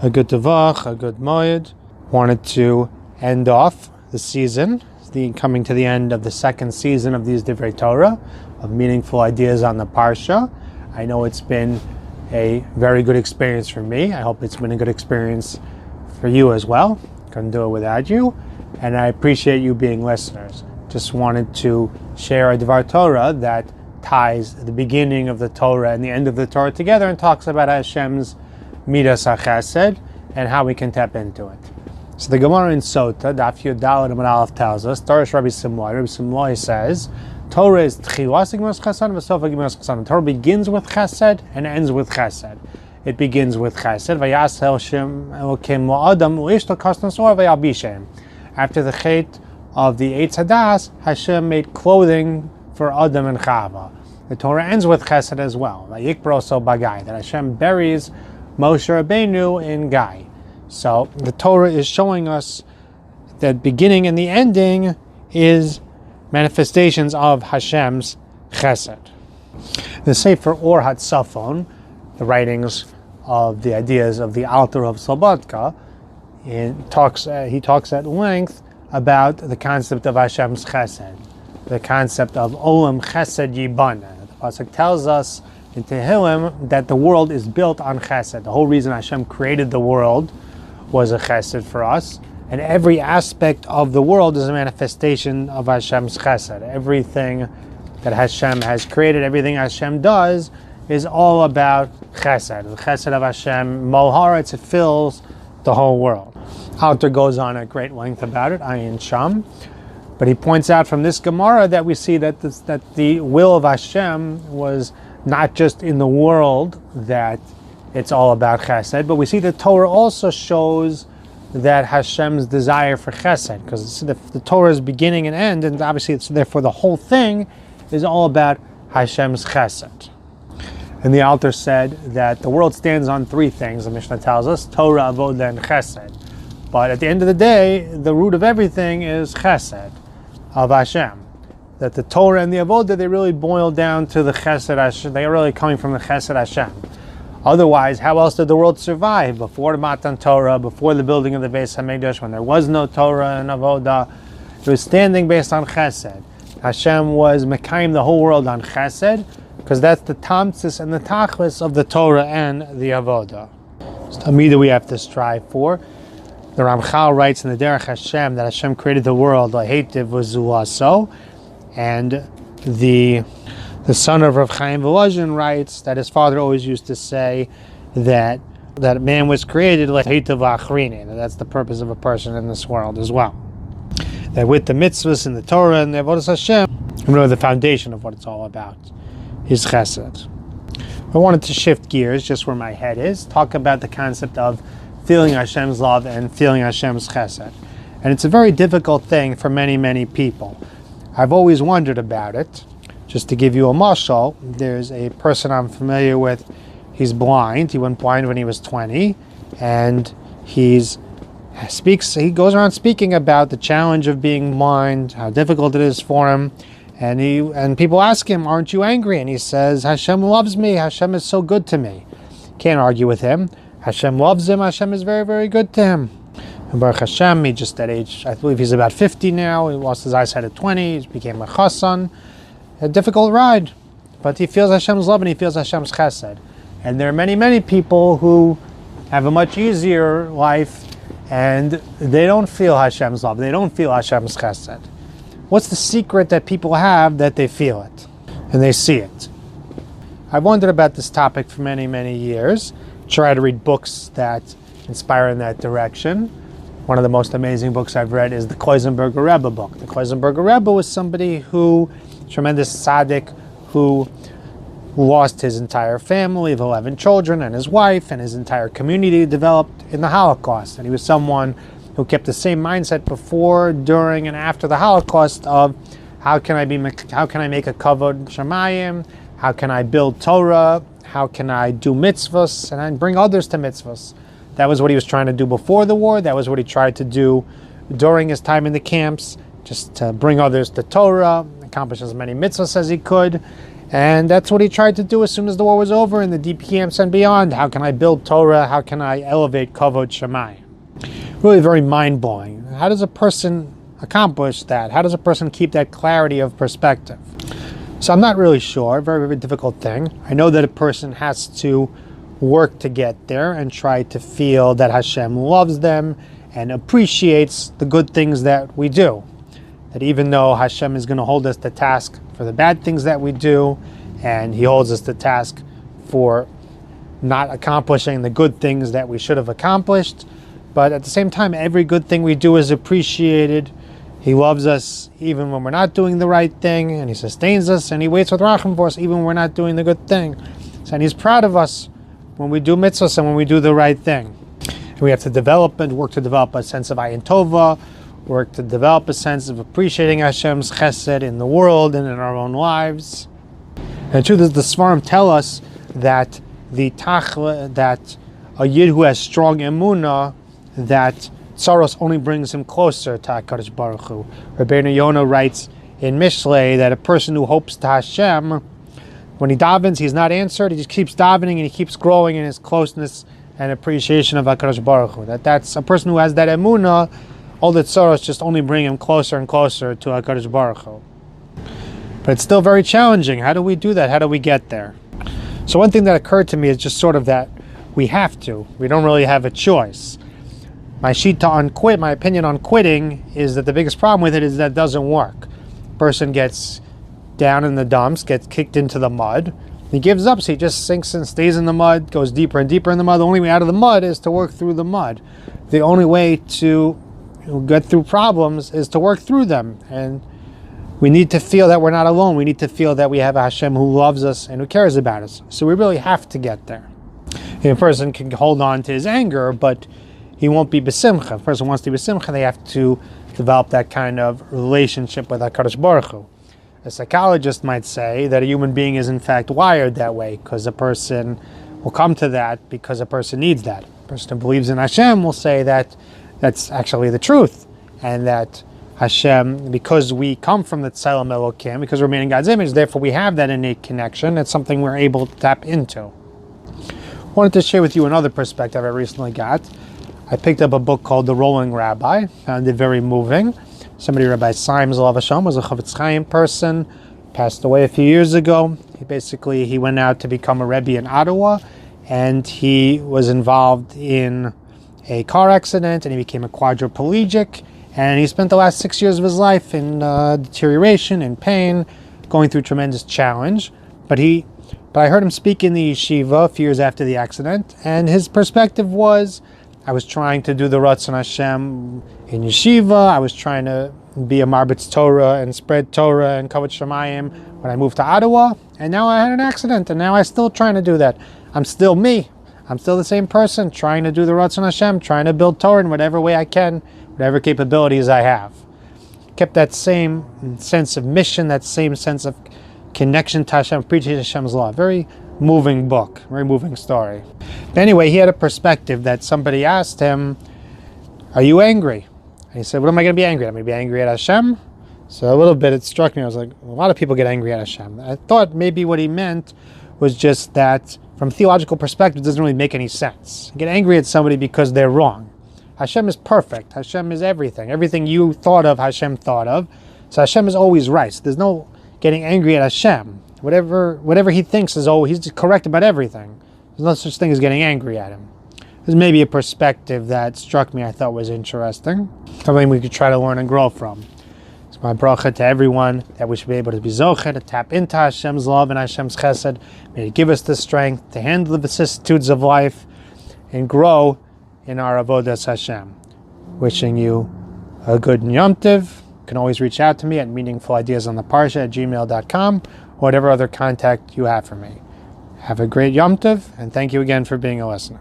A good tavach, a good moed. Wanted to end off the season, coming to the end of the second season of these Divrei Torah, of meaningful ideas on the Parsha. I know it's been a very good experience for me. I hope it's been a good experience for you as well. Couldn't do it without you. And I appreciate you being listeners. Just wanted to share a Divrei Torah that ties the beginning of the Torah and the end of the Torah together and talks about Hashem's Midas HaChesed and how we can tap into it. So the Gemara in Sota, Daf Yud Daled Amud Aleph tells us, Torah Rabbi Simlai. Rabbi Simlai says, Torah is Tchilas Gemilas Chesed v'Sof Gemilas Chesed. Torah begins with Chesed and ends with Chesed. It begins with Chesed. Vayas Hashem Elokim La'adam U'ishto Kasnos Or Vayalbishem. After the Chet of the Eitz Hadas, Hashem made clothing for Adam and Chava. The Torah ends with Chesed as well. Vayikbro So Bagai, that Hashem buries Moshe Rabbeinu in Gai. So the Torah is showing us that beginning and the ending is manifestations of Hashem's Chesed. The Sefer Or HaTzafon, the writings of the ideas of the Alter of Slobodka, he talks at length about the concept of Hashem's Chesed, the concept of Olam Chesed Yibana. The pasuk tells us in Tehillim that the world is built on Chesed. The whole reason Hashem created the world was a Chesed for us, and every aspect of the world is a manifestation of Hashem's Chesed. Everything that Hashem has created, everything Hashem does, is all about Chesed. The Chesed of Hashem, Moharetz, it fills the whole world. Alter goes on at great length about it, Ayin Sham, but he points out from this Gemara that we see that the will of Hashem was not just in the world that it's all about Chesed, but we see the Torah also shows that Hashem's desire for Chesed, because the Torah's beginning and end, and obviously it's therefore the whole thing is all about Hashem's Chesed. And the Alter said that the world stands on three things, the Mishnah tells us, Torah, Avodah, and Chesed. But at the end of the day, the root of everything is Chesed of Hashem. That the Torah and the Avodah, they really boil down to the Chesed Hashem. They are really coming from the Chesed Hashem. Otherwise, how else did the world survive? Before the Matan Torah, before the building of the Beis HaMikdash, when there was no Torah and Avodah, it was standing based on Chesed. Hashem was Mekayim the whole world on Chesed, because that's the Tamtzis and the Tachlis of the Torah and the Avodah. It's a midah we have to strive for. The Ramchal writes in the Derech Hashem that Hashem created the world, Lahetiv v'zuaso, and the son of Rav Chaim Volozhin writes that his father always used to say that man was created Lahetiv v'achrini, and that's the purpose of a person in this world as well. That with the mitzvahs and the Torah and the Avodas Hashem, really the foundation of what it's all about is Chesed. I wanted to shift gears just where my head is, talk about the concept of feeling Hashem's love and feeling Hashem's Chesed. And it's a very difficult thing for many, many people. I've always wondered about it. Just to give you a mashal, there's a person I'm familiar with, he's blind. He went blind when he was 20, and he goes around speaking about the challenge of being blind, how difficult it is for him. And people ask him, aren't you angry? And he says, Hashem loves me. Hashem is so good to me. Can't argue with him. Hashem loves him. Hashem is very, very good to him. And Baruch Hashem, he just at age, I believe he's about 50 now. He lost his eyesight at 20. He became a chassan. A difficult ride. But he feels Hashem's love and he feels Hashem's chesed. And there are many, many people who have a much easier life and they don't feel Hashem's love. They don't feel Hashem's chesed. What's the secret that people have that they feel it and they see it? I've wondered about this topic for many, many years. Try to read books that inspire in that direction. One of the most amazing books I've read is the Kloisenberger Rebbe book. The Kloisenberger Rebbe was somebody who, tremendous tzaddik, who lost his entire family of 11 children and his wife, and his entire community developed in the Holocaust. And he was someone who kept the same mindset before, during, and after the Holocaust of how can I make a kavod shamayim, how can I build Torah, how can I do mitzvahs, and I bring others to mitzvahs. That was what he was trying to do before the war. That was what he tried to do during his time in the camps, just to bring others to Torah, accomplish as many mitzvahs as he could. And that's what he tried to do as soon as the war was over in the deep camps and beyond. How can I build Torah? How can I elevate Kavod Shemai? Really very mind-blowing. How does a person accomplish that? How does a person keep that clarity of perspective? So I'm not really sure. Very, very difficult thing. I know that a person has to work to get there and try to feel that Hashem loves them and appreciates the good things that we do. That even though Hashem is going to hold us to task for the bad things that we do, and He holds us to task for not accomplishing the good things that we should have accomplished, but at the same time, every good thing we do is appreciated. He loves us even when we're not doing the right thing, and He sustains us, and He waits with racham for us even when we're not doing the good thing. And He's proud of us when we do mitzvahs and when we do the right thing. And we have to develop and work to develop a sense of ayin tova, work to develop a sense of appreciating Hashem's chesed in the world and in our own lives. And the truth is, the Svarim tell us that that a yid who has strong emunah, that tsaros only brings him closer to HaKadosh Baruch Hu. Rabbeinu Yonah writes in Mishlei that a person who hopes to Hashem, when he davens, he's not answered. He just keeps davening and he keeps growing in his closeness and appreciation of HaKadosh Baruch Hu. That's a person who has that emunah. All the tsaros just only bring him closer and closer to HaKadosh Baruch Hu. But it's still very challenging. How do we do that? How do we get there? So one thing that occurred to me is just sort of that we have to. We don't really have a choice. My opinion on quitting is that the biggest problem with it is that it doesn't work. Person gets down in the dumps, gets kicked into the mud. He gives up, so he just sinks and stays in the mud, goes deeper and deeper in the mud. The only way out of the mud is to work through the mud. The only way to get through problems is to work through them. And we need to feel that we're not alone. We need to feel that we have a Hashem who loves us and who cares about us. So we really have to get there. A person can hold on to his anger, but he won't be besimcha. If a person wants to be besimcha, they have to develop that kind of relationship with HaKadosh Baruch Hu. A psychologist might say that a human being is in fact wired that way, because a person will come to that because a person needs that. A person who believes in Hashem will say that that's actually the truth, and that Hashem, because we come from the Tzelem Elokim, because we're made in God's image, therefore we have that innate connection. It's something we're able to tap into. I wanted to share with you another perspective I recently got. I picked up a book called The Rolling Rabbi. Found it very moving. Somebody, Rabbi Symes Alav Hashem, was a Chavetz Chaim person, passed away a few years ago. He went out to become a Rebbe in Ottawa, and he was involved in a car accident, and he became a quadriplegic, and he spent the last 6 years of his life in deterioration and pain, going through tremendous challenge. But I heard him speak in the yeshiva a few years after the accident, and his perspective was, I was trying to do the Ratzon Hashem in yeshiva. I was trying to be a Marbitz Torah and spread Torah and Kavod Shemayim when I moved to Ottawa. And now I had an accident, and now I'm still trying to do that. I'm still me. I'm still the same person trying to do the Ratzon Hashem, trying to build Torah in whatever way I can, whatever capabilities I have. Kept that same sense of mission, that same sense of connection to Hashem, preaching Hashem's law. Very moving book, very moving story. Anyway, he had a perspective that somebody asked him, are you angry? And he said, what am I going to be angry at? I'm going to be angry at Hashem? So a little bit, it struck me. I was like, a lot of people get angry at Hashem. I thought maybe what he meant was just that from a theological perspective, it doesn't really make any sense. You get angry at somebody because they're wrong. Hashem is perfect. Hashem is everything. Everything you thought of, Hashem thought of. So Hashem is always right. So there's no getting angry at Hashem. Whatever he thinks is he's correct about everything. There's no such thing as getting angry at him. There's maybe a perspective that struck me I thought was interesting. Something we could try to learn and grow from. It's my bracha to everyone that we should be able to be zocher, to tap into Hashem's love and Hashem's chesed. May He give us the strength to handle the vicissitudes of life and grow in our avodas Hashem. Wishing you a good Yom Tov. You can always reach out to me at meaningfulideasontheparsha@gmail.com or whatever other contact you have for me. Have a great Yom Tov, and thank you again for being a listener.